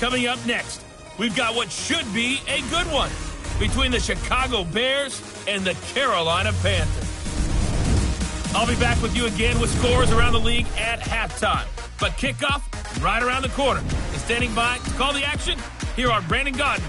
Coming up next, we've got what should be a good one between the Chicago Bears and the Carolina Panthers. I'll be back with you again with scores around the league at halftime. But kickoff right around the corner. And standing by to call the action, here are Brandon Gaudin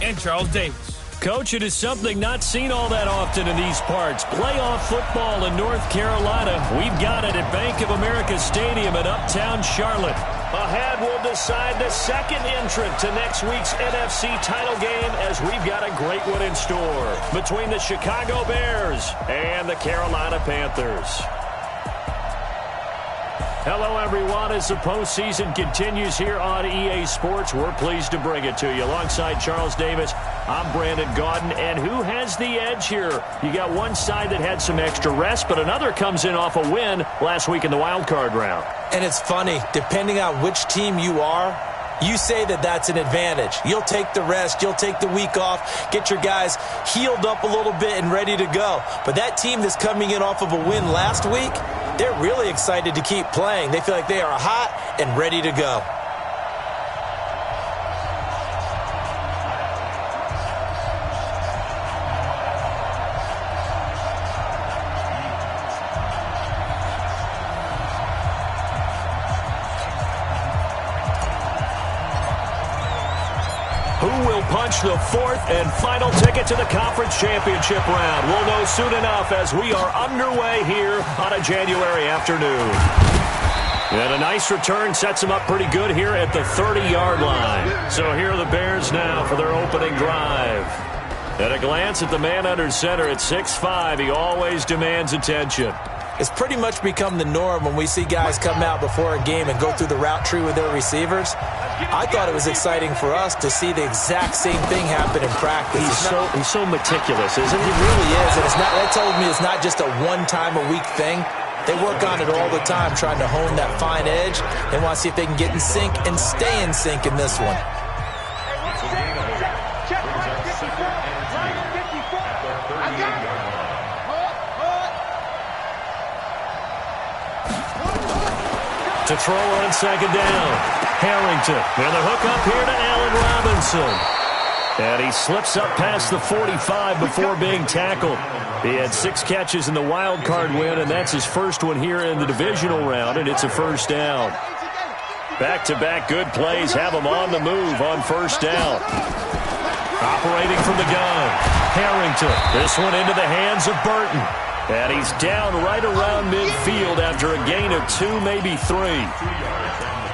and Charles Davis. Coach, it is something not seen all that often in these parts. Playoff football in North Carolina. We've got it at Bank of America Stadium in Uptown Charlotte. Ahead will decide the second entrant to next week's NFC title game, as we've got a great one in store between the Chicago Bears and the Carolina Panthers. Hello, everyone. As the postseason continues here on EA Sports, we're pleased to bring it to you. Alongside Charles Davis, I'm Brandon Gaudin. And who has the edge here? You got one side that had some extra rest, but another comes in off a win last week in the wild card round. And it's funny, depending on which team you are, you say that that's an advantage. You'll take the rest. You'll take the week off. Get your guys healed up a little bit and ready to go. But that team that's coming in off of a win last week, they're really excited to keep playing. They feel like they are hot and ready to go. Punch the fourth and final ticket to the conference championship round. We'll know soon enough as we are underway here on a January afternoon. And a nice return sets them up pretty good here at the 30-yard line. So here are the Bears now for their opening drive. At a glance at the man under center at 6'5", he always demands attention. It's pretty much become the norm when we see guys come out before a game and go through the route tree with their receivers. I thought it was exciting for us to see the exact same thing happen in practice. He's so meticulous, isn't he? He really is, and that tells me it's not just a one-time-a-week thing. They work on it all the time, trying to hone that fine edge. They want to see if they can get in sync and stay in sync in this one. To throw on second down. Harrington, and the hook up here to Allen Robinson. And he slips up past the 45 before being tackled. He had 6 catches in the wild card win, and that's his first one here in the divisional round, and it's a first down. Back-to-back good plays have him on the move on first down. Operating from the gun, Harrington. This one into the hands of Burton. And he's down right around midfield after a gain of 2, maybe 3.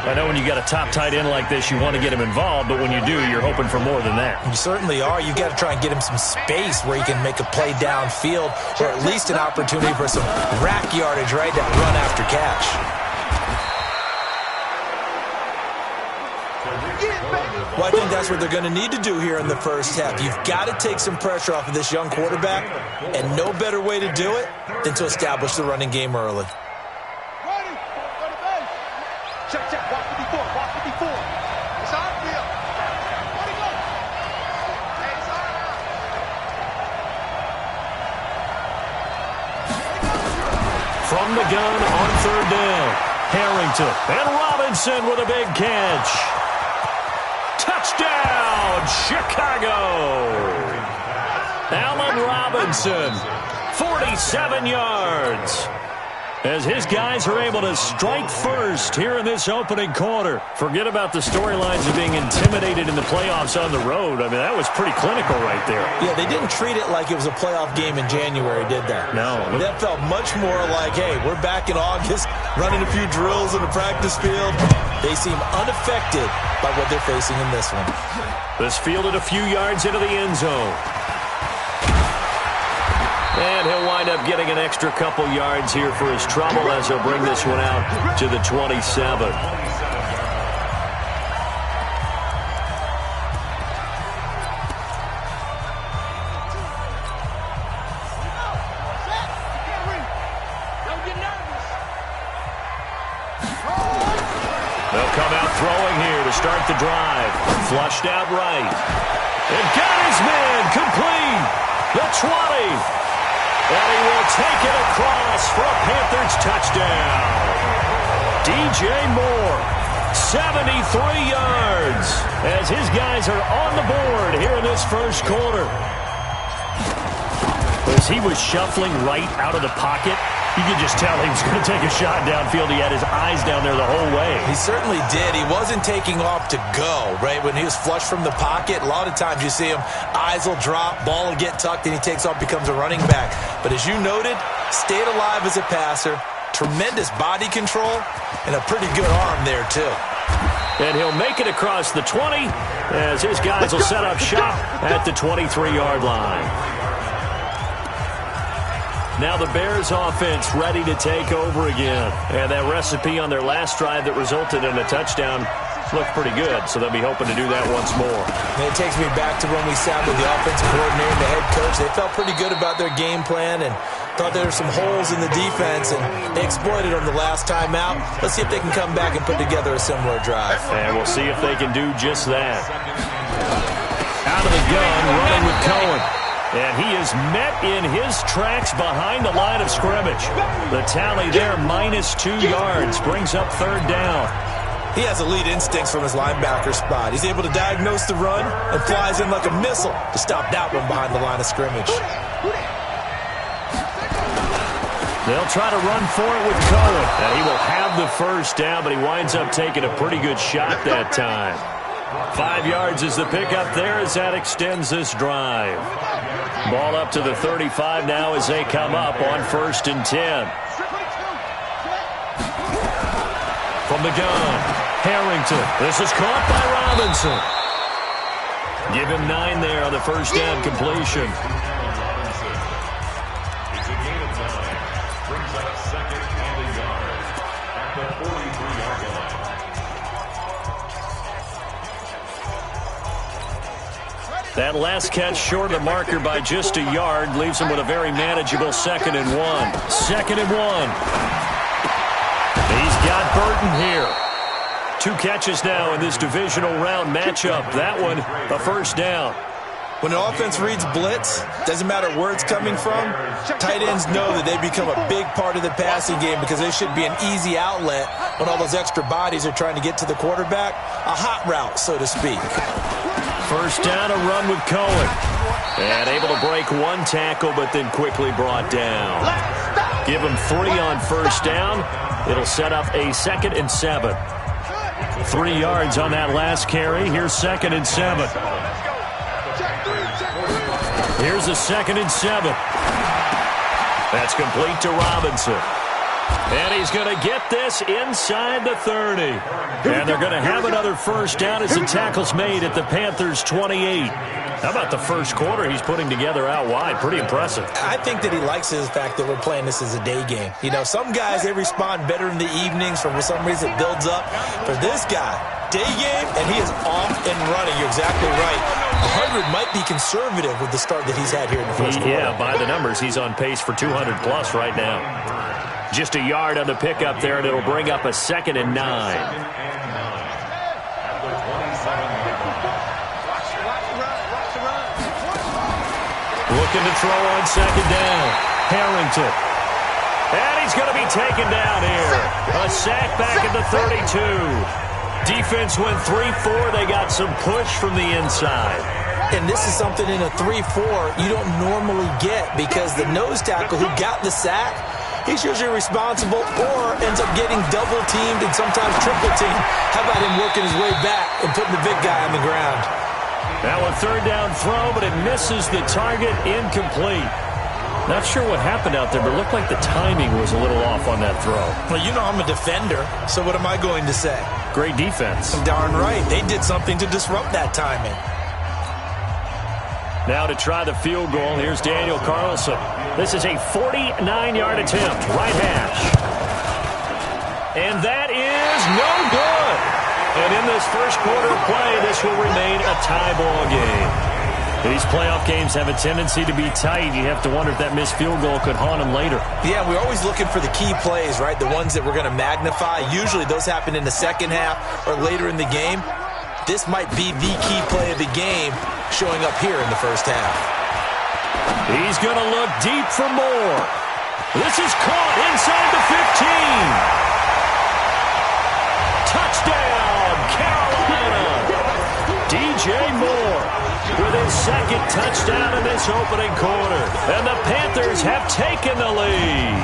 I know when you got a top tight end like this, you want to get him involved, but when you do, you're hoping for more than that. You certainly are. You got to try and get him some space where he can make a play downfield, or at least an opportunity for some rack yardage, right? That run after catch. Well, I think that's what they're going to need to do here in the first half. You've got to take some pressure off of this young quarterback, and no better way to do it than to establish the running game early. Check, walk 54, walk 54. It's on field. Let it go. It's on. From the gun on third down, Harrington and Robinson with a big catch. Touchdown, Chicago! Allen Robinson, 47 yards. As his guys are able to strike first here in this opening quarter. Forget about the storylines of being intimidated in the playoffs on the road. I mean, that was pretty clinical right there. Yeah, they didn't treat it like it was a playoff game in January, did they? No. That felt much more like, hey, we're back in August, running a few drills in the practice field. They seem unaffected by what they're facing in this one. This fielded a few yards into the end zone. And he'll wind up getting an extra couple yards here for his trouble as he'll bring this one out to the 27. They'll come out throwing here to start the drive. Flushed out right. And got his man complete. The 20. And he will take it across for a Panthers touchdown. DJ Moore, 73 yards. as his guys are on the board here in this first quarter. As he was shuffling right out of the pocket, you could just tell he was going to take a shot downfield. He had his eyes down there the whole way. He certainly did. He wasn't taking off to go, right? When he was flush from the pocket, a lot of times you see him, eyes will drop, ball will get tucked, and he takes off, becomes a running back. But as you noted, stayed alive as a passer, tremendous body control, and a pretty good arm there, too. And he'll make it across the 20 as his guys will set up shop at the 23-yard line. Now the Bears offense ready to take over again. And that recipe on their last drive that resulted in a touchdown looked pretty good, so they'll be hoping to do that once more. And it takes me back to when we sat with the offensive coordinator and the head coach. They felt pretty good about their game plan and thought there were some holes in the defense, and they exploited them the last time out. Let's see if they can come back and put together a similar drive. And we'll see if they can do just that. Out of the gun, running with Cohen. And he is met in his tracks behind the line of scrimmage. The tally there, -2 yards, brings up third down. He has elite instincts from his linebacker spot. He's able to diagnose the run and flies in like a missile to stop that one behind the line of scrimmage. They'll try to run for it with Cohen. And he will have the first down, but he winds up taking a pretty good shot that time. 5 yards is the pickup there as that extends this drive. Ball up to the 35 now as they come up on 1st and 10. From the gun, Harrington. This is caught by Robinson. Give him 9 there on the first down completion. It's a gain of 9. Brings up 2nd and a yard at the 43-yard line. That last catch short of the marker by just a yard leaves him with a very manageable 2nd and 1. 2nd and 1. He's got Burton here. 2 catches now in this divisional round matchup. That one, a first down. When an offense reads blitz, doesn't matter where it's coming from, tight ends know that they become a big part of the passing game because they should be an easy outlet when all those extra bodies are trying to get to the quarterback. A hot route, so to speak. First down, a run with Cohen. And able to break 1 tackle, but then quickly brought down. Give him 3 on first down. It'll set up a 2nd and 7. 3 yards on that last carry. Here's 2nd and 7. Here's a 2nd and 7. That's complete to Robinson. And he's going to get this inside the 30. And they're going to have another first down as the tackle's made at the Panthers' 28. How about the first quarter he's putting together out wide? Pretty impressive. I think that he likes the fact that we're playing this as a day game. You know, some guys, they respond better in the evenings. For some reason, it builds up. For this guy, day game, and he is off and running. You're exactly right. 100 might be conservative with the start that he's had here in the first quarter. Yeah, by the numbers, he's on pace for 200-plus right now. Just a yard on the pickup there, and it'll bring up a 2nd and 9. Looking to throw on 2nd down. Harrington. And he's going to be taken down here. A sack back at the 32. Defense went 3-4. They got some push from the inside. And this is something in a 3-4 you don't normally get because the nose tackle who got the sack, he's usually responsible or ends up getting double-teamed and sometimes triple-teamed. How about him working his way back and putting the big guy on the ground? Now a 3rd down throw, but it misses the target, incomplete. Not sure what happened out there, but it looked like the timing was a little off on that throw. Well, you know I'm a defender, so what am I going to say? Great defense. Darn right. They did something to disrupt that timing. Now to try the field goal, here's Daniel Carlson. This is a 49-yard attempt, right hash. And that is no good. And in this first quarter of play, this will remain a tie ball game. These playoff games have a tendency to be tight. You have to wonder if that missed field goal could haunt them later. Yeah, we're always looking for the key plays, right? The ones that we're going to magnify. Usually those happen in the second half or later in the game. This might be the key play of the game showing up here in the first half. He's going to look deep for more. This is caught inside the 15. Touchdown, Carolina. DJ Moore with his second touchdown in this opening quarter. And the Panthers have taken the lead.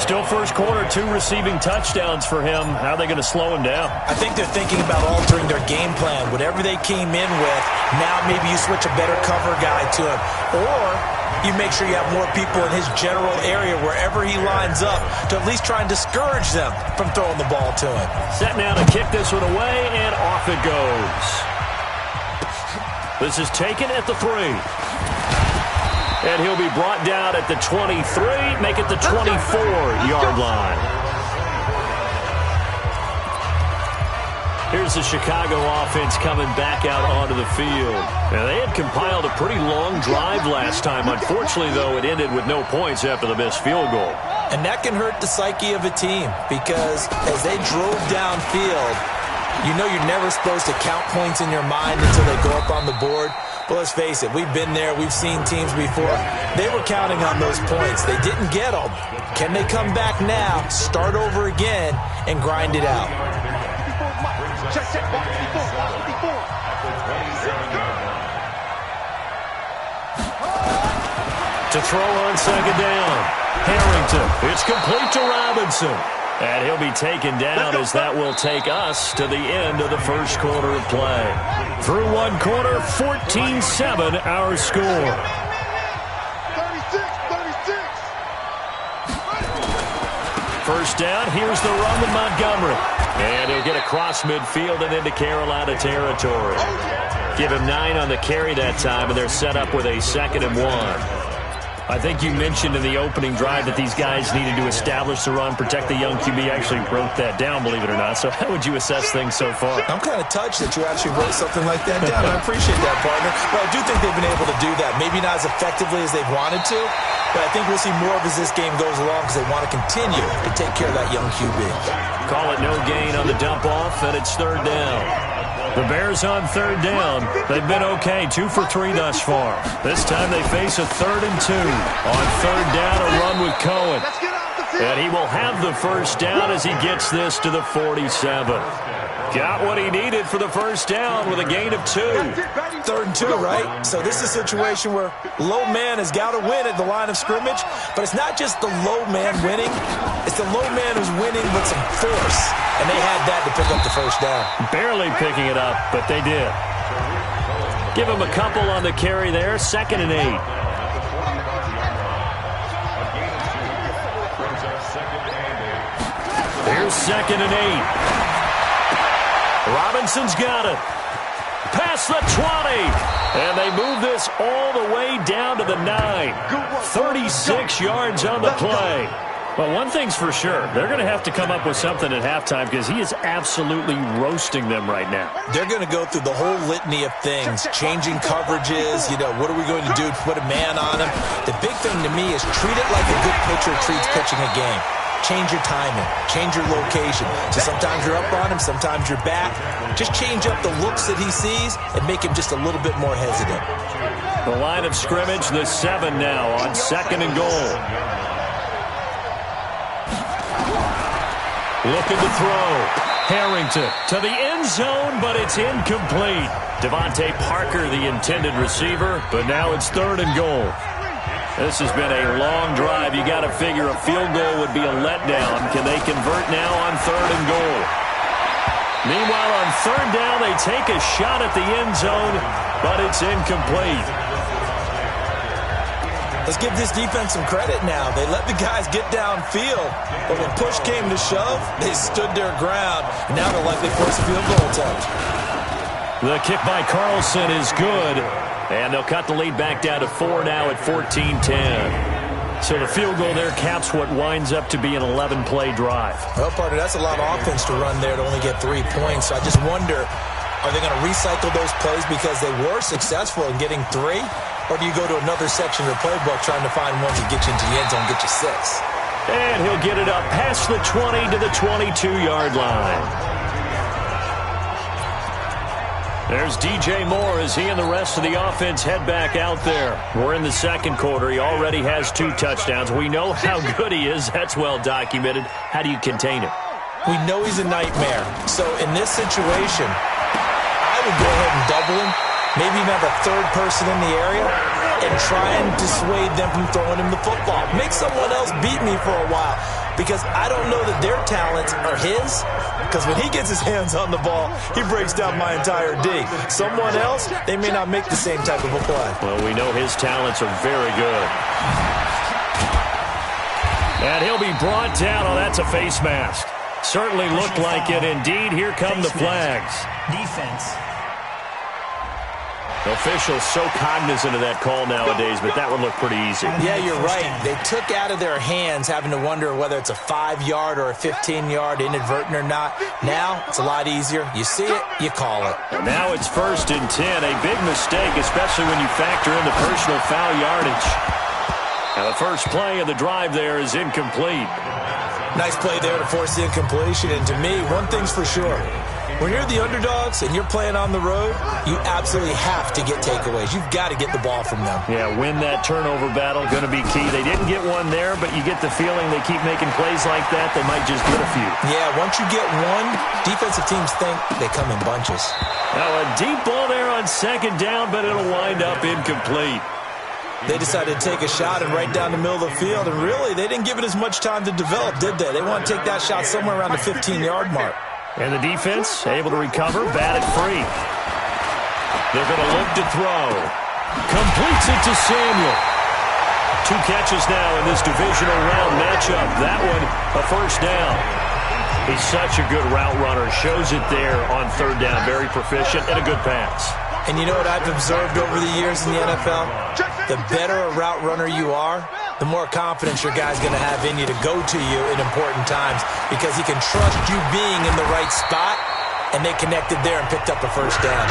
Still first quarter, 2 receiving touchdowns for him. How are they going to slow him down? I think they're thinking about altering their game plan. Whatever they came in with, now maybe you switch a better cover guy to him. Or you make sure you have more people in his general area wherever he lines up to at least try and discourage them from throwing the ball to him. Set now to kick this one away, and off it goes. This is taken at the 3. And he'll be brought down at the 23, make it the 24-yard line. Here's the Chicago offense coming back out onto the field. Now, they had compiled a pretty long drive last time. Unfortunately, though, it ended with no points after the missed field goal. And that can hurt the psyche of a team because as they drove downfield, you know you're never supposed to count points in your mind until they go up on the board. But let's face it, we've been there. We've seen teams before. They were counting on those points. They didn't get them. Can they come back now, start over again, and grind it out? To throw on second down. Harrington. It's complete to Robinson. And he'll be taken down as that will take us to the end of the first quarter of play. Through one quarter, 14-7 our score. 36. First down, here's the run with Montgomery. And he'll get across midfield and into Carolina territory. Give him 9 on the carry that time, and they're set up with a 2nd and 1. I think you mentioned in the opening drive that these guys needed to establish the run, protect the young QB. Actually wrote that down, believe it or not. So how would you assess things so far? I'm kind of touched that you actually wrote something like that down. I appreciate that, partner. But I do think they've been able to do that. Maybe not as effectively as they've wanted to, but I think we'll see more of as this game goes along because they want to continue to take care of that young QB. Call it no gain on the dump off, and it's 3rd down. The Bears on 3rd down. They've been okay, 2 for 3 thus far. This time they face a 3rd and 2. On 3rd down, a run with Cohen. And he will have the first down as he gets this to the 47. Got what he needed for the first down with a gain of 2. 3rd and 2, right? So this is a situation where low man has got to win at the line of scrimmage, but it's not just the low man winning. It's the low man who's winning with some force, and they had that to pick up the first down. Barely picking it up, but they did. Give him a couple on the carry there, 2nd and 8. Here's 2nd and 8. Robinson's got it. Past the 20. And they move this all the way down to the 9. 36 yards on the play. Well, one thing's for sure. They're going to have to come up with something at halftime because he is absolutely roasting them right now. They're going to go through the whole litany of things, changing coverages. You know, what are we going to do to put a man on him? The big thing to me is treat it like a good pitcher treats pitching a game. Change your timing. Change your location. So sometimes you're up on him, sometimes you're back. Just change up the looks that he sees and make him just a little bit more hesitant. The line of scrimmage, the 7 now on 2nd and goal. Looking to throw. Harrington to the end zone, but it's incomplete. Devontae Parker, the intended receiver, but now it's 3rd and goal. This has been a long drive. You got to figure a field goal would be a letdown. Can they convert now on 3rd and goal? Meanwhile, on 3rd down, they take a shot at the end zone, but it's incomplete. Let's give this defense some credit now. They let the guys get downfield, but when push came to shove, they stood their ground. Now they're likely to force a field goal attempt. The kick by Carlson is good. And they'll cut the lead back down to 4 now at 14-10. So the field goal there caps what winds up to be an 11-play drive. Well, partner, that's a lot of offense to run there to only get 3 points. So I just wonder, are they going to recycle those plays because they were successful in getting 3? Or do you go to another section of the playbook trying to find one to get you into the end zone and get you 6? And he'll get it up past the 20 to the 22-yard line. There's DJ Moore as he and the rest of the offense head back out there. We're in the 2nd quarter. He already has 2 touchdowns. We know how good he is. That's well documented. How do you contain him? We know he's a nightmare. So in this situation, I would go ahead double him, maybe even have a third person in the area, and try and dissuade them from throwing him the football. Make someone else beat me for a while, because I don't know that their talents are his, because when he gets his hands on the ball, he breaks down my entire D. Someone else, they may not make the same type of a play. Well, we know his talents are very good. And he'll be brought down. Oh, that's a face mask. Certainly looked like it. Indeed, here come the flags. Defense. Officials so cognizant of that call nowadays, but that would look pretty easy. Yeah, you're right. They took out of their hands having to wonder whether it's a 5-yard or a 15-yard inadvertent or not. Now, it's a lot easier. You see it, you call it. And now it's 1st and 10. A big mistake, especially when you factor in the personal foul yardage. Now, the first play of the drive there is incomplete. Nice play there to force the incompletion. And to me, one thing's for sure. When you're the underdogs and you're playing on the road, you absolutely have to get takeaways. You've got to get the ball from them. Yeah, win that turnover battle, going to be key. They didn't get one there, but you get the feeling they keep making plays like that, they might just get a few. Yeah, once you get one, defensive teams think they come in bunches. Now a deep ball there on 2nd down, but it'll wind up incomplete. They decided to take a shot and right down the middle of the field, and really, they didn't give it as much time to develop, did they? They want to take that shot somewhere around the 15-yard mark. And the defense able to recover, bat it free. They're going to look to throw. Completes it to Samuel. 2 catches now in this divisional round matchup. That one, a 1st down. He's such a good route runner. Shows it there on 3rd down. Very proficient and a good pass. And you know what I've observed over the years in the NFL? The better a route runner you are, the more confidence your guy's going to have in you to go to you in important times, because he can trust you being in the right spot, and they connected there and picked up a 1st down.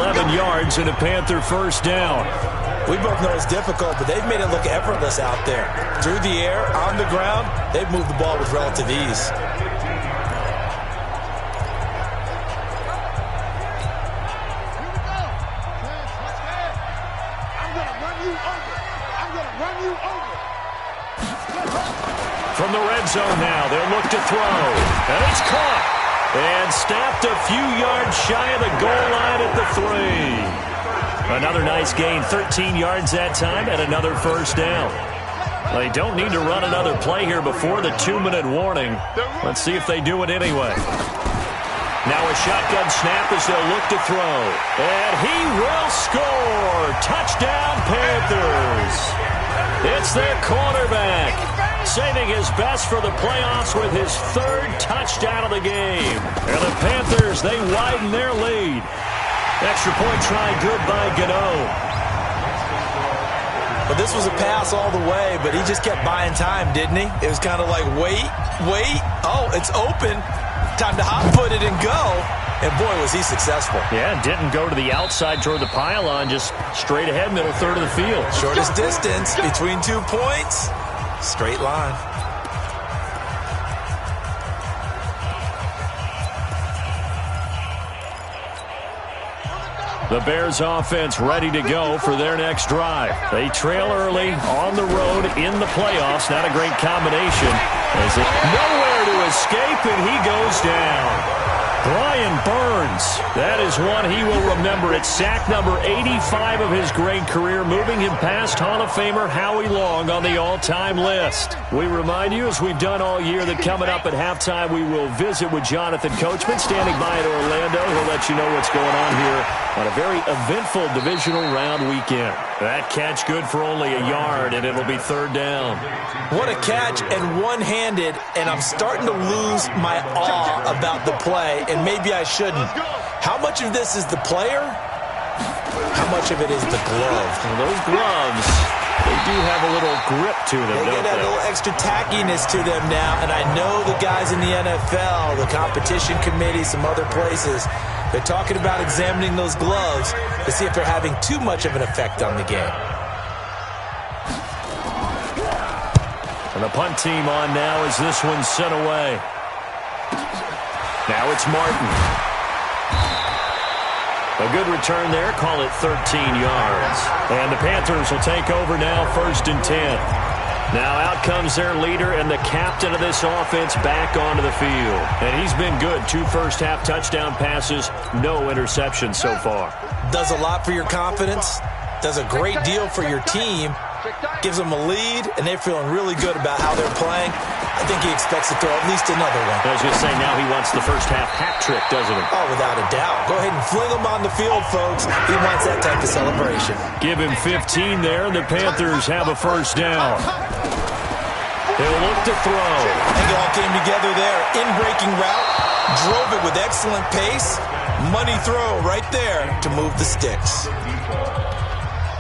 11 yards and a Panther 1st down. We both know it's difficult, but they've made it look effortless out there. Through the air, on the ground, they've moved the ball with relative ease. From the red zone now, they'll look to throw. And it's caught. And snapped a few yards shy of the goal line at the 3. Another nice gain, 13 yards that time, and another 1st down. They don't need to run another play here before the 2-minute warning. Let's see if they do it anyway. Now a shotgun snap as they'll look to throw. And he will score. Touchdown, Panthers. It's their quarterback, saving his best for the playoffs with his 3rd touchdown of the game. And the Panthers, they widen their lead. Extra point try good by Gano. Well, this was a pass all the way, but he just kept buying time, didn't he? It was kind of like, wait. Oh, it's open. Time to hot-foot it and go. And boy, was he successful. Yeah, didn't go to the outside toward the pylon, just straight ahead, middle 3rd of the field. Shortest distance between 2 points. Straight line. The Bears offense ready to go for their next drive. They trail early on the road in the playoffs. Not a great combination. As it nowhere to escape, and he goes down. Brian Burns, that is one he will remember. It's sack number 85 of his great career, moving him past Hall of Famer Howie Long on the all-time list. We remind you, as we've done all year, that coming up at halftime, we will visit with Jonathan Coachman, standing by in Orlando. He'll let you know what's going on here on a very eventful divisional round weekend. That catch good for only a yard, and it'll be 3rd down. What a catch, and one-handed, and I'm starting to lose my awe about the play, and maybe I shouldn't. How much of this is the player? How much of it is the glove? Well, those gloves, they do have a little grip to them, They don't get a little extra tackiness to them now, and I know the guys in the NFL, the competition committee, some other places, they're talking about examining those gloves to see if they're having too much of an effect on the game. And the punt team on now as this one's sent away. Now it's Martin. A good return there. Call it 13 yards. And the Panthers will take over now, 1st and 10. Now out comes their leader and the captain of this offense back onto the field. And he's been good. 2 first-half touchdown passes, no interceptions so far. Does a lot for your confidence, does a great deal for your team, gives them a lead, and they're feeling really good about how they're playing. I think he expects to throw at least another one. I was going to say, now he wants the first-half hat trick, doesn't he? Oh, without a doubt. Go ahead and fling him on the field, folks. He wants that type of celebration. Give him 15 there, and the Panthers have a first down. They'll look to throw. I think it all came together there. In-breaking route, drove it with excellent pace. Money throw right there to move the sticks.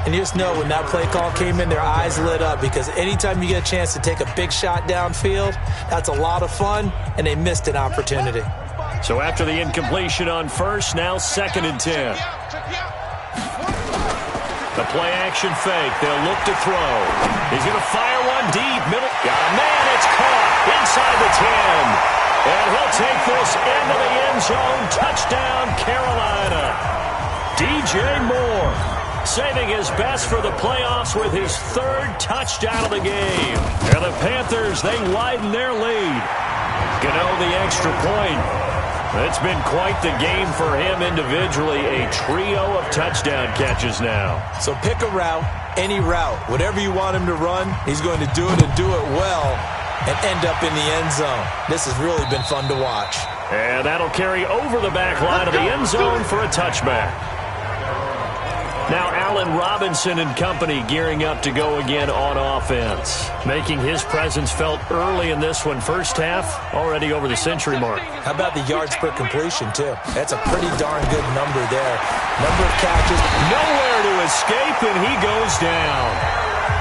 And you just know when that play call came in, their eyes lit up, because anytime you get a chance to take a big shot downfield, that's a lot of fun, and they missed an opportunity. So after the incompletion on first, now 2nd and 10. The play-action fake. They'll look to throw. He's going to fire one deep. Middle. Got a man. It's caught inside the 10. And he'll take this into the end zone. Touchdown, Carolina. DJ Moore saving his best for the playoffs with his 3rd touchdown of the game. And the Panthers, they widen their lead. Gano the extra point. It's been quite the game for him individually. A trio of touchdown catches now. So pick a route, any route. Whatever you want him to run, he's going to do it and do it well and end up in the end zone. This has really been fun to watch. And that'll carry over the back line of the end zone for a touchback. Now Allen Robinson and company gearing up to go again on offense. Making his presence felt early in this one. First half, already over the century mark. How about the yards per completion, too? That's a pretty darn good number there. Number of catches. Nowhere to escape, and he goes down.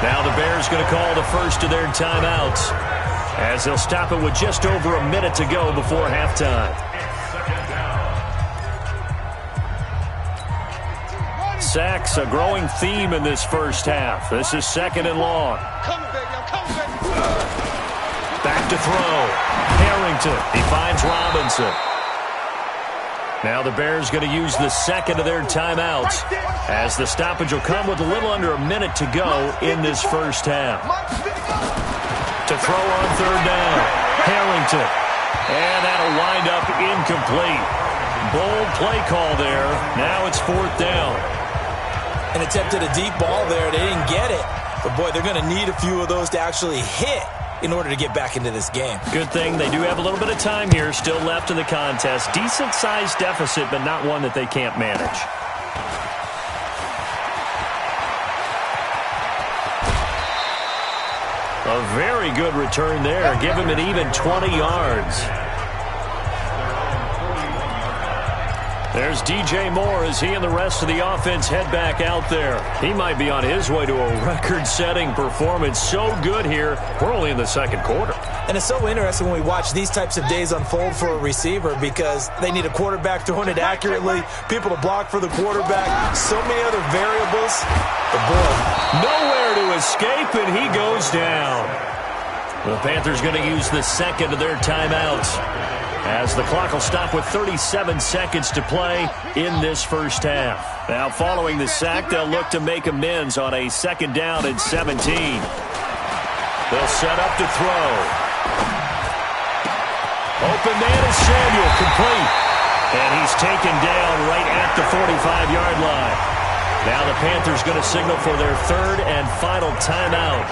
Now the Bears going to call the first of their timeouts, as they'll stop it with just over a minute to go before halftime. Sacks, a growing theme in this first half. This is 2nd and long. Back to throw. Harrington. He finds Robinson. Now the Bears going to use the 2nd of their timeouts, as the stoppage will come with a little under a minute to go in this first half. To throw on 3rd down. Harrington. And that'll wind up incomplete. Bold play call there. Now it's 4th down. And attempted a deep ball there. They didn't get it. But, boy, they're going to need a few of those to actually hit in order to get back into this game. Good thing they do have a little bit of time here still left in the contest. Decent-sized deficit, but not one that they can't manage. A very good return there. Give him an even 20 yards. There's DJ Moore as he and the rest of the offense head back out there. He might be on his way to a record-setting performance. So good here. We're only in the 2nd quarter. And it's so interesting when we watch these types of days unfold for a receiver, because they need a quarterback throwing it accurately, people to block for the quarterback, so many other variables. But boy, nowhere to escape, and he goes down. The Panthers going to use the 2nd of their timeouts, as the clock will stop with 37 seconds to play in this first half. Now, following the sack, they'll look to make amends on a 2nd down and 17. They'll set up to throw. Open man is Samuel, complete. And he's taken down right at the 45-yard line. Now the Panthers going to signal for their 3rd and final timeout,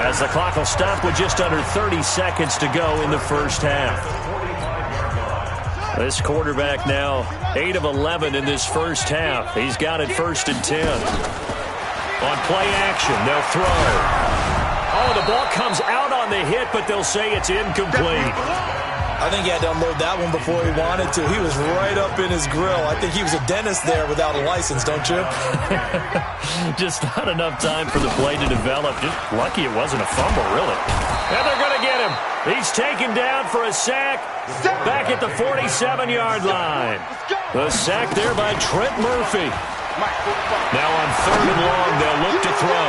as the clock will stop with just under 30 seconds to go in the first half. This quarterback now 8 of 11 in this first half. He's got it 1st and 10. On play action, they'll throw. Oh, the ball comes out on the hit, but they'll say it's incomplete. I think he had to unload that one before he wanted to. He was right up in his grill. I think he was a dentist there without a license, don't you? Just not enough time for the play to develop. Just lucky it wasn't a fumble, really. And they're going to get him. He's taken down for a sack back at the 47-yard line. The sack there by Trent Murphy. Now on 3rd and long, they'll look to throw.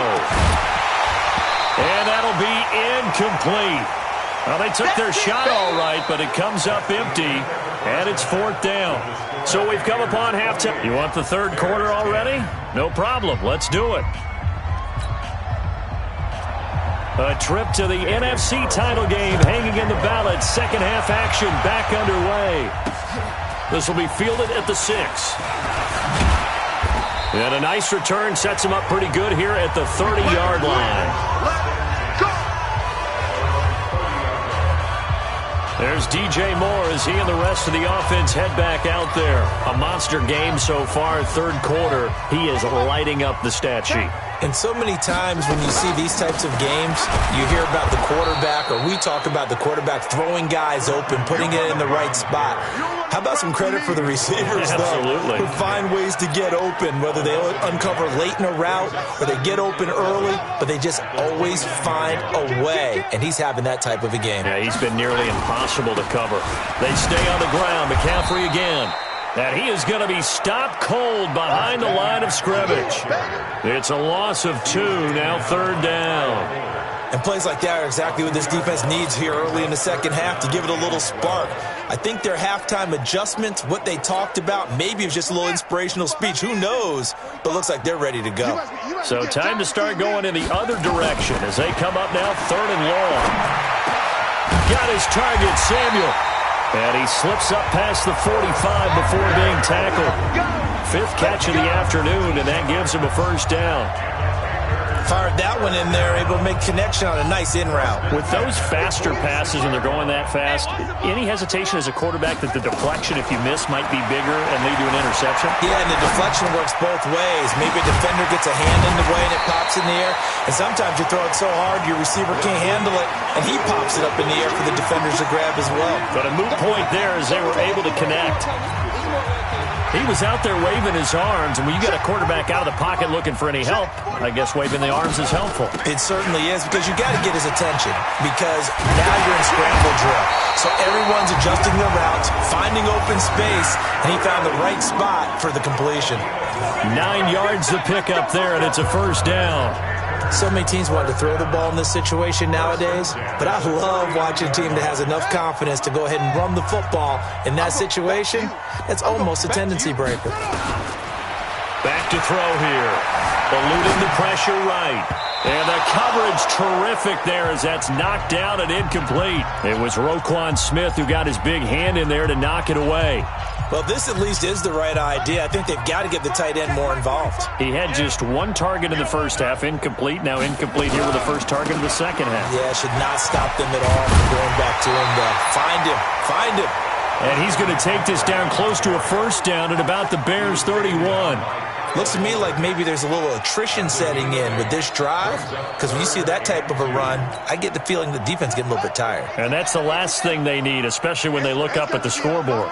And that'll be incomplete. Well, they took their shot all right, but it comes up empty, and it's 4th down. So we've come upon halftime. You want the 3rd quarter already? No problem. Let's do it. A trip to the NFC title game hanging in the balance. Second half action back underway. This will be fielded at the 6. And a nice return sets him up pretty good here at the 30-yard line. There's DJ Moore as he and the rest of the offense head back out there. A monster game so far, third quarter. He is lighting up the stat sheet. And so many times when you see these types of games, you hear about the quarterback, or we talk about the quarterback throwing guys open, putting it in the right spot. How about some credit for the receivers, Absolutely. though, who find ways to get open, whether they uncover late in a route or they get open early, but they just always find a way. And he's having that type of a game. Yeah, he's been nearly impossible to cover. They stay on the ground. McCaffrey again. And he is going to be stopped cold behind the line of scrimmage. It's a loss of 2, now third down. And plays like that are exactly what this defense needs here early in the second half to give it a little spark. I think their halftime adjustments, what they talked about, maybe it was just a little inspirational speech. Who knows? But looks like they're ready to go. So time to start going in the other direction as they come up now third and long. Got his target, Samuel. And he slips up past the 45 before being tackled. 5th catch of the afternoon, and that gives him a first down. Fired that one in there, able to make connection on a nice in route. With those faster passes when they're going that fast, any hesitation as a quarterback that the deflection, if you miss, might be bigger and lead to an interception? Yeah, and the deflection works both ways. Maybe a defender gets a hand in the way and it pops in the air. And sometimes you throw it so hard your receiver can't handle it, and he pops it up in the air for the defenders to grab as well. But a moot point there as they were able to connect. He was out there waving his arms, and when you get a quarterback out of the pocket looking for any help, I guess waving the arms is helpful. It certainly is, because you got to get his attention, because now you're in scramble drill. So everyone's adjusting their routes, finding open space, and he found the right spot for the completion. 9 yards to pick up there, and it's a first down. So many teams want to throw the ball in this situation nowadays, but I love watching a team that has enough confidence to go ahead and run the football in that situation. That's almost a tendency breaker. Back to throw here. Eluding the pressure right. And the coverage terrific there as that's knocked down and incomplete. It was Roquan Smith who got his big hand in there to knock it away. Well, this at least is the right idea. I think they've got to get the tight end more involved. He had just 1 target in the first half, incomplete. Now incomplete here with the first target of the second half. Yeah, it should not stop them at all from going back to him. Find him. And he's going to take this down close to a first down at about the Bears' 31. Looks to me like maybe there's a little attrition setting in with this drive, because when you see that type of a run, I get the feeling the defense getting a little bit tired. And that's the last thing they need, especially when they look up at the scoreboard.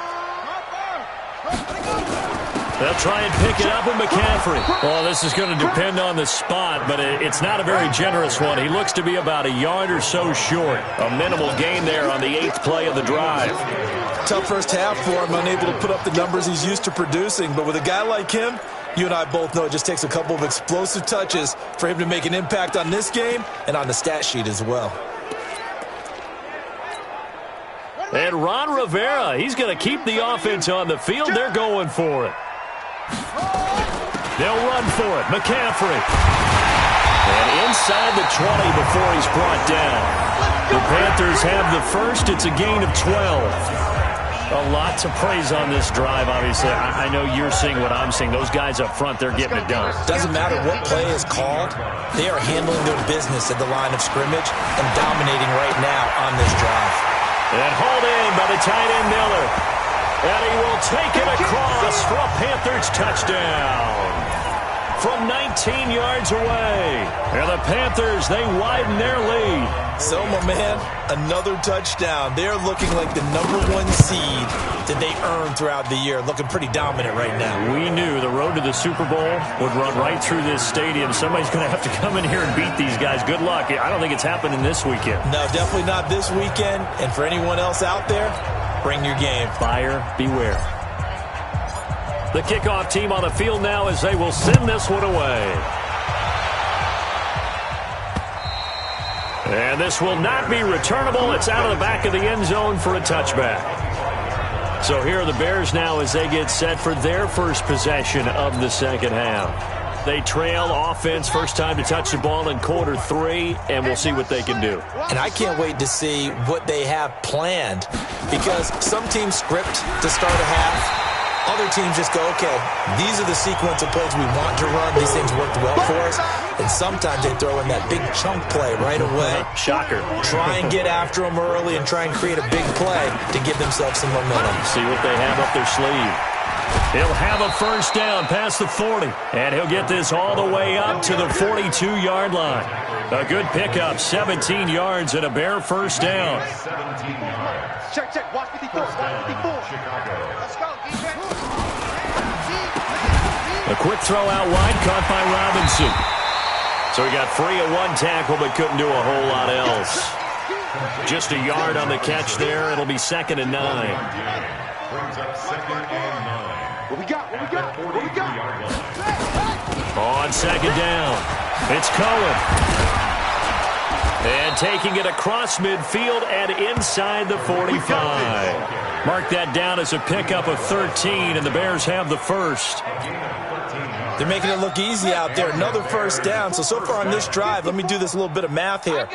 They'll try and pick it up with McCaffrey. Well, this is going to depend on the spot, but it's not a very generous one. He looks to be about a yard or so short. A minimal gain there on the 8th play of the drive. Tough first half for him, unable to put up the numbers he's used to producing. But with a guy like him, you and I both know it just takes a couple of explosive touches for him to make an impact on this game and on the stat sheet as well. And Ron Rivera, he's going to keep the offense on the field. They're going for it. They'll run for it. McCaffrey. And inside the 20 before he's brought down. The Panthers have the first. It's a gain of 12. A lot to praise on this drive, obviously. I know you're seeing what I'm seeing. Those guys up front, they're getting it done. Doesn't matter what play is called. They are handling their business at the line of scrimmage and dominating right now on this drive. And hauled in by the tight end Miller. And he will take it across for a Panthers touchdown from 19 yards away. And the Panthers, they widen their lead. So, my man, another touchdown. They're looking like the #1 seed that they earned throughout the year. Looking pretty dominant right now. We knew the road to the Super Bowl would run right through this stadium. Somebody's going to have to come in here and beat these guys. Good luck. I don't think it's happening this weekend. No, definitely not this weekend. And for anyone else out there, bring your game. Buyer beware. The kickoff team on the field now as they will send this one away. And this will not be returnable. It's out of the back of the end zone for a touchback. So here are the Bears now as they get set for their first possession of the second half. They trail offense first time to touch the ball in quarter 3, and we'll see what they can do. And I can't wait to see what they have planned, because some teams script to start a half. Other teams just go, okay, these are the sequence of plays we want to run. These things worked well for us. And sometimes they throw in that big chunk play right away. Shocker. Try and get after them early and try and create a big play to give themselves some momentum. See what they have up their sleeve. He'll have a first down past the 40, and he'll get this all the way up to the 42-yard line. A good pickup, 17 yards and a Bear first down. 17 yards. Check, check. Watch 54. Watch 54. Chicago. Let's go, defense. A quick throw out wide, caught by Robinson. So he got free of one tackle, but couldn't do a whole lot else. Just a yard on the catch there. It'll be 2nd and 9. Brings up 2nd and 9. What we got? What we got? What we got? On 2nd down, it's Cohen. And taking it across midfield and inside the 45. Mark that down as a pickup of 13, and the Bears have the first. They're making it look easy out there. Another first down. So far on this drive, let me do this little bit of math here.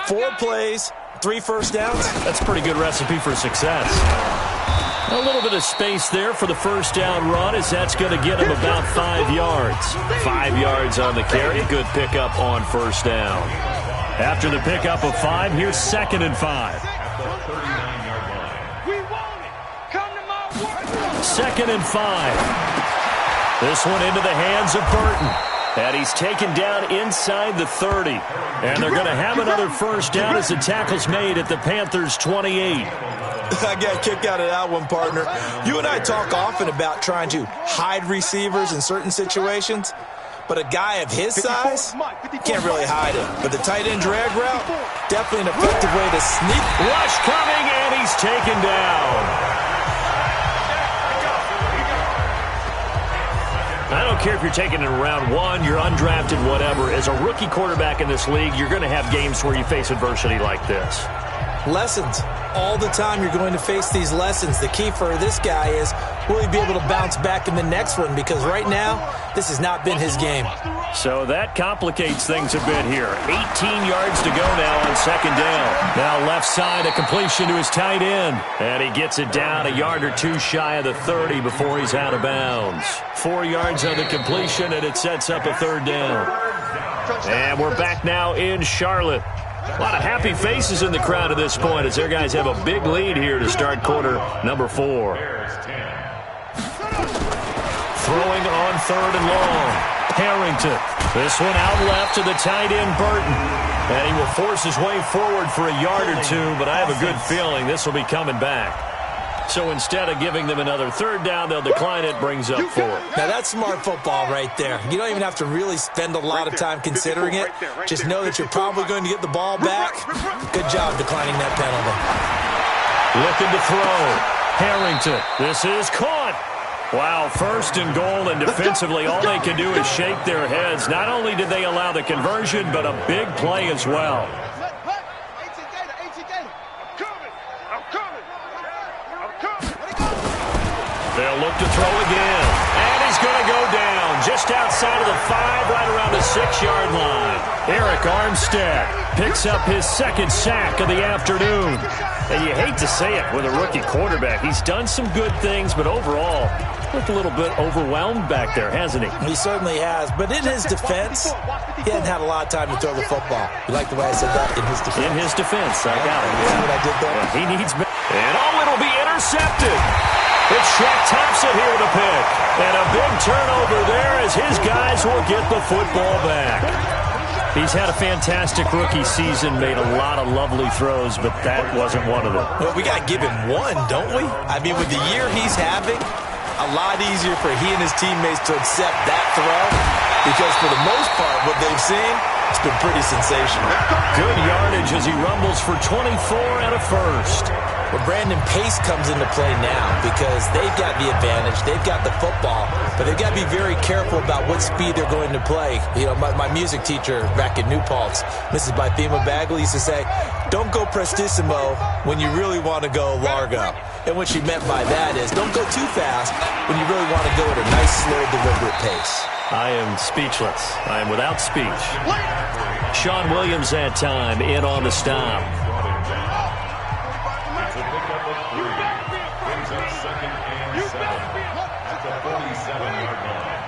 4 plays, 3 first downs. That's a pretty good recipe for success. A little bit of space there for the first down run, as that's going to get him about 5 yards. 5 yards on the carry. Good pickup on first down. After the pickup of 5, here's 2nd and 5. We want it. Come to my work. 2nd and 5. This one into the hands of Burton. And he's taken down inside the 30. And they're going to have another first down as the tackle's made at the Panthers' 28. I got a kick out of that one, partner. You and I talk often about trying to hide receivers in certain situations. But a guy of his size can't really hide him. But the tight end drag route, definitely an effective way to sneak. Rush coming, and he's taken down. I don't care if you're taking it in round 1, you're undrafted, whatever. As a rookie quarterback in this league, you're going to have games where you face adversity like this. Lessons. All the time you're going to face these lessons. The key for this guy is, will he be able to bounce back in the next one? Because right now, this has not been his game. So that complicates things a bit here. 18 yards to go now on 2nd down. Now left side, a completion to his tight end. And he gets it down a yard or 2 shy of the 30 before he's out of bounds. 4 yards on the completion, and it sets up a 3rd down. And we're back now in Charlotte. A lot of happy faces in the crowd at this point as their guys have a big lead here to start quarter number 4. Throwing on 3rd and long. Harrington. This one out left to the tight end, Burton. And he will force his way forward for a yard or 2, but I have a good feeling this will be coming back. So instead of giving them another 3rd down, they'll decline it, brings up 4. Now that's smart football right there. You don't even have to really spend a lot of time considering it. Just know that you're probably going to get the ball back. Good job declining that penalty. Looking to throw. Harrington. This is caught. Wow, 1st and goal, and defensively all they can do is shake their heads. Not only did they allow the conversion, but a big play as well. They'll look to throw again. And he's going to go down just outside of the 5, right around the 6-yard line. Eric Armstead picks up his 2nd sack of the afternoon. And you hate to say it with a rookie quarterback. He's done some good things, but overall, looked a little bit overwhelmed back there, hasn't he? He certainly has. But in his defense, he hadn't had a lot of time to throw the football. You like the way I said that? In his defense. In his defense, I got it. See what I did there? Yeah, he needs... And it'll be intercepted. It's Shaq Thompson here with a pick. And a big turnover there as his guys will get the football back. He's had a fantastic rookie season, made a lot of lovely throws, but that wasn't one of them. Well, we got to give him one, don't we? I mean, with the year he's having, a lot easier for he and his teammates to accept that throw because for the most part, what they've seen, it's been pretty sensational. Good yardage as he rumbles for 24 and a first. Well, Brandon, pace comes into play now because they've got the advantage. They've got the football, but they've got to be very careful about what speed they're going to play. You know, my music teacher back in New Paltz, Mrs. Bythema Bagley, used to say, don't go prestissimo when you really want to go largo. And what she meant by that is don't go too fast when you really want to go at a nice, slow, deliberate pace. I am speechless. I am without speech. Sean Williams that time in on the stop. It's a pickup of 3. Brings up 2nd and 7 at the 47-yard line.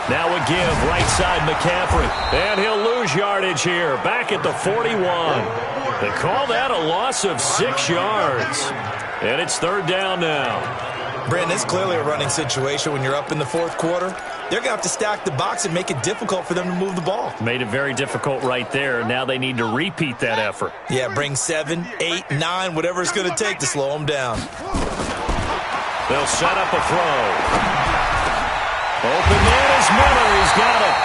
Now a give, right side McCaffrey. And he'll lose yardage here, back at the 41. They call that a loss of 6 yards. And it's 3rd down now. Brandon, it's clearly a running situation when you're up in the 4th quarter. They're going to have to stack the box and make it difficult for them to move the ball. Made it very difficult right there. Now they need to repeat that effort. Yeah, bring 7, 8, 9, whatever it's going to take to slow them down. They'll set up a throw. Open man is Miller. He's got it.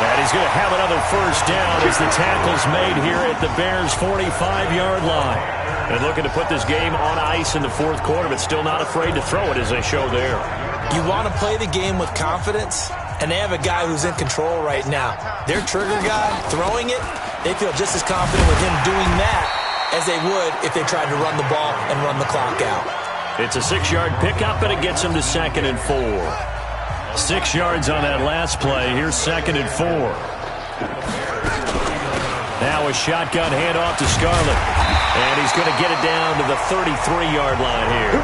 And he's going to have another 1st down as the tackle's made here at the Bears' 45-yard line. And looking to put this game on ice in the 4th quarter, but still not afraid to throw it as they show there. You want to play the game with confidence, and they have a guy who's in control right now. Their trigger guy, throwing it, they feel just as confident with him doing that as they would if they tried to run the ball and run the clock out. It's a 6-yard pickup, and it gets them to 2nd and 4. 6 yards on that last play. Here's 2nd and 4. Now a shotgun handoff to Scarlett. And he's going to get it down to the 33-yard line here.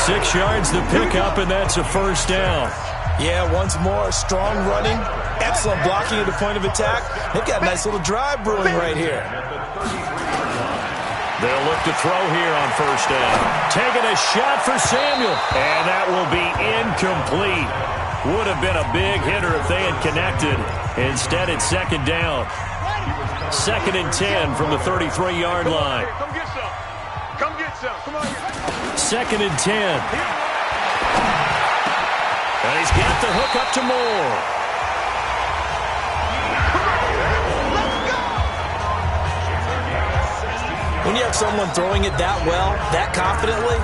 6 yards the pickup, and that's a 1st down. Yeah, once more, strong running, excellent blocking at the point of attack. They've got a nice little drive brewing right here. They'll look to throw here on 1st down. Taking a shot for Samuel. And that will be incomplete. Would have been a big hitter if they had connected. Instead, it's 2nd down. 2nd and 10 from the 33-yard line. Come get some. Come get some. Come on. 2nd and 10. And he's got the hook up to Moore. When you have someone throwing it that well, that confidently,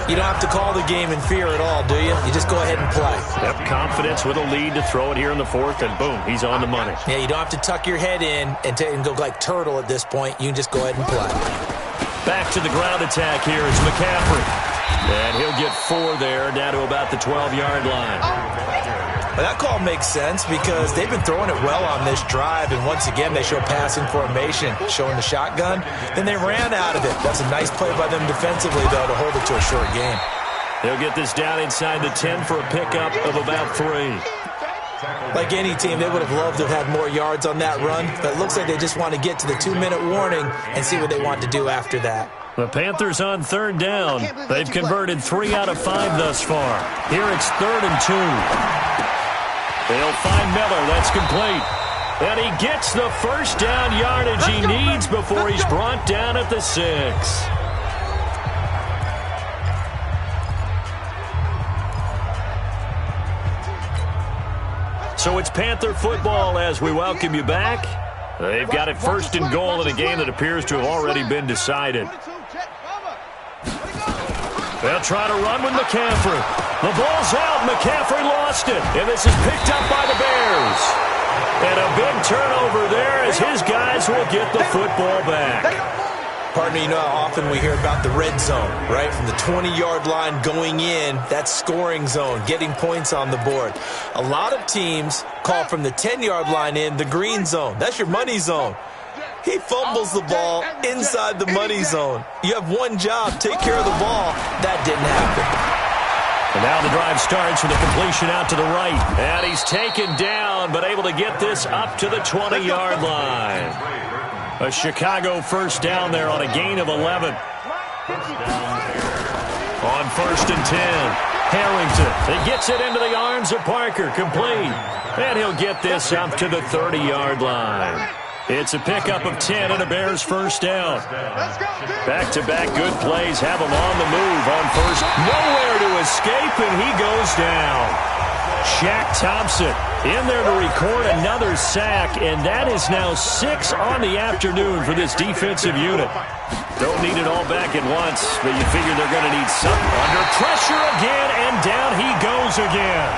you don't have to call the game in fear at all, do you? You just go ahead and play. Yep, confidence with a lead to throw it here in the 4th, and boom, he's on the money. Yeah, you don't have to tuck your head in and go like turtle at this point. You can just go ahead and play. Back to the ground attack here is McCaffrey. And he'll get 4 there, down to about the 12-yard line. Well, that call makes sense because they've been throwing it well on this drive, and once again they show passing formation, showing the shotgun. Then they ran out of it. That's a nice play by them defensively, though, to hold it to a short game. They'll get this down inside the 10 for a pickup of about 3. Like any team, they would have loved to have had more yards on that run, but it looks like they just want to get to the 2-minute warning and see what they want to do after that. The Panthers on 3rd down. They've converted 3 out of 5 thus far. Here it's 3rd and 2. They'll find Miller. That's complete. And he gets the 1st down yardage he needs before he's brought down at the 6. So it's Panther football as we welcome you back. They've got it 1st and goal in a game that appears to have already been decided. They'll try to run with McCaffrey. The ball's out. McCaffrey lost it. And this is picked up by the Bears. And a big turnover there as his guys will get the football back. Partner, you know how often we hear about the red zone, right? From the 20-yard line going in, that's scoring zone, getting points on the board. A lot of teams call from the 10-yard line in the green zone. That's your money zone. He fumbles the ball inside the money zone. You have one job, take care of the ball. That didn't happen. And now the drive starts with a completion out to the right. And he's taken down, but able to get this up to the 20-yard line. A Chicago 1st down there on a gain of 11. On 1st and 10. Harrington. He gets it into the arms of Parker. Complete. And he'll get this up to the 30-yard line. It's a pickup of 10 and a Bears 1st down. Back-to-back good plays have him on the move on 1st. Nowhere to escape, and he goes down. Shaq Thompson in there to record another sack, and that is now 6 on the afternoon for this defensive unit. Don't need it all back at once, but you figure they're going to need something. Under pressure again, and down he goes again.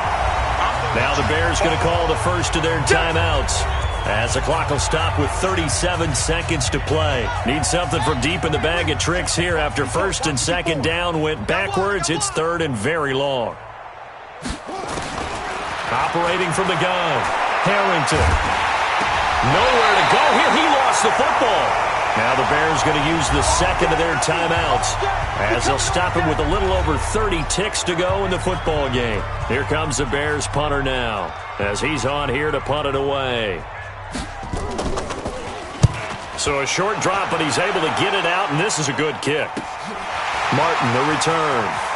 Now the Bears going to call the first of their timeouts, as the clock will stop with 37 seconds to play. Need something from deep in the bag of tricks here after 1st and 2nd down went backwards. It's 3rd and very long. Operating from the gun. Harrington. Nowhere to go here. He lost the football. Now the Bears going to use the second of their timeouts as they'll stop him with a little over 30 ticks to go in the football game. Here comes the Bears punter now as he's on here to punt it away. So a short drop, but he's able to get it out, and this is a good kick. Martin, the return.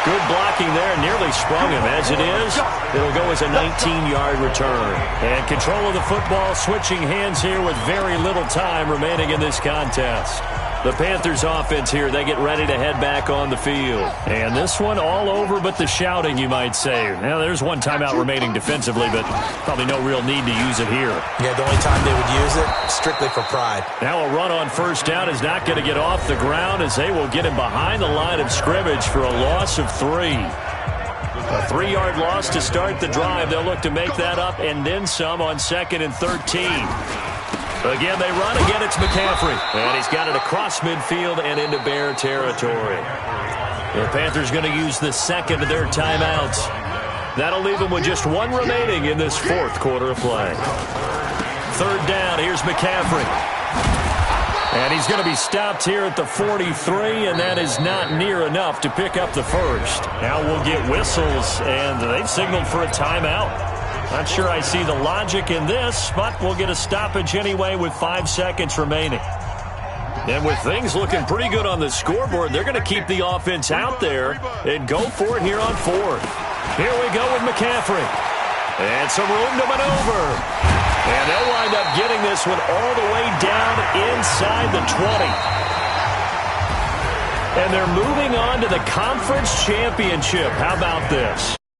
Good blocking there, nearly sprung him. As it is, it'll go as a 19-yard return. And control of the football, switching hands here with very little time remaining in this contest. The Panthers offense here, they get ready to head back on the field. And this one all over but the shouting, you might say. Now, there's one timeout remaining defensively, but probably no real need to use it here. Yeah, the only time they would use it, strictly for pride. Now a run on first down is not going to get off the ground as they will get him behind the line of scrimmage for a loss of 3. A 3-yard loss to start the drive. They'll look to make that up and then some on 2nd and 13. Again, they run. Again, it's McCaffrey. And he's got it across midfield and into Bear territory. The Panthers going to use the second of their timeouts. That'll leave them with just one remaining in this fourth quarter of play. Third down. Here's McCaffrey. And he's going to be stopped here at the 43, and that is not near enough to pick up the first. Now we'll get whistles, and they've signaled for a timeout. Not sure I see the logic in this, but we'll get a stoppage anyway with 5 seconds remaining. And with things looking pretty good on the scoreboard, they're going to keep the offense out there and go for it here on 4th. Here we go with McCaffrey. And some room to maneuver. And they'll wind up getting this one all the way down inside the 20. And they're moving on to the conference championship. How about this?